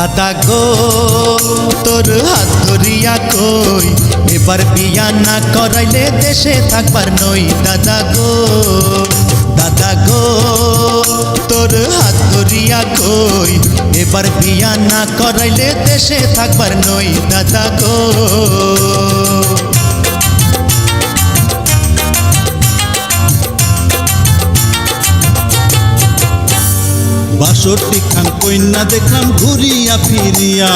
দাদা গো তোর হাত ধরিয়া কই এবার বিয়া না করাইলে দেশে থাকবার নই। দাদা গো তোর হাত ধরিয়া কই এবার বিয়া না করাইলে দেশে থাকবার নই। দাদা গো ৬২ খান কন্যা দেখলাম ঘুরিয়া ফিরিয়া,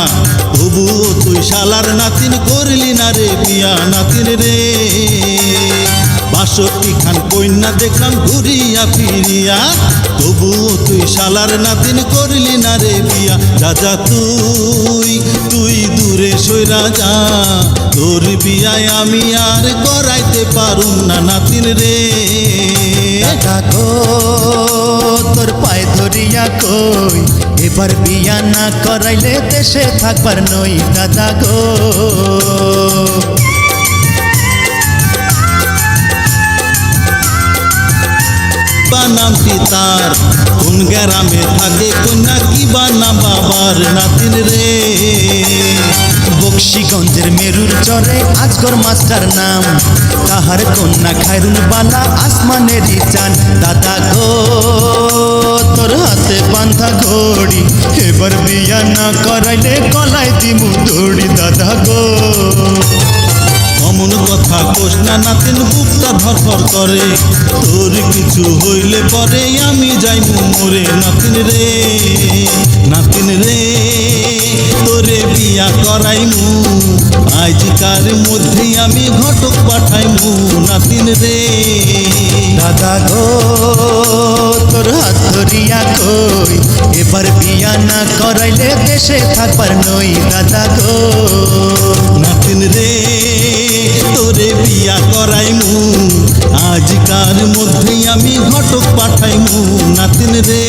তবুও তুই শালার নাতিন করলি না রে বিয়া। নাতিন রে ৬২ খান কন্যা দেখলাম ঘুরিয়া ফিরিয়া, তবুও তুই শালার নাতিন করলি না রে বিয়া। রাজা তুই দূরে সইরা যা, তোর বিয়ায় আমি আর করাইতে পারুম না। নাতিন রে দাদা গো তোর পায়ে ধরিয়া কই এবার বিয়া না করাইলে দেশে থাকবার নই। দাদা গো নাম পিতার কোন গ্রামে থাকে কন্যা কি বা নাম বাবার। নাতিন রে বক্সিগঞ্জের মেরুর চরে আজগর মাস্টার নাম, তাহার কন্যা খায়রুল বালা আসমানেরই চান। দাদা গো তোর হাতে বান্ধা ঘড়ি এবার বিয়া না করাইলে গলায় দিমু দড়ি। দাদা গো অমন কথা কোস না নাতিন, বুকটা ধরফর করে, তোর কিছু হইলে পরে আমি যাইমু মরে। নাতিন রে তোরে বিয়া করাইমু, আজকার মধ্যেই আমি ঘটক পাঠাইমু। নাতিন রে দাদা গো তোর হাত ধরিয়া কই এবার বিয়া না করাইলে দেশে থাকবার নই। দাদা গো নাতিন রে তোরে বিয়া করাইমু, আজকার মধ্যেই আমি ঘটক পাঠাইমু। নাতিন রে।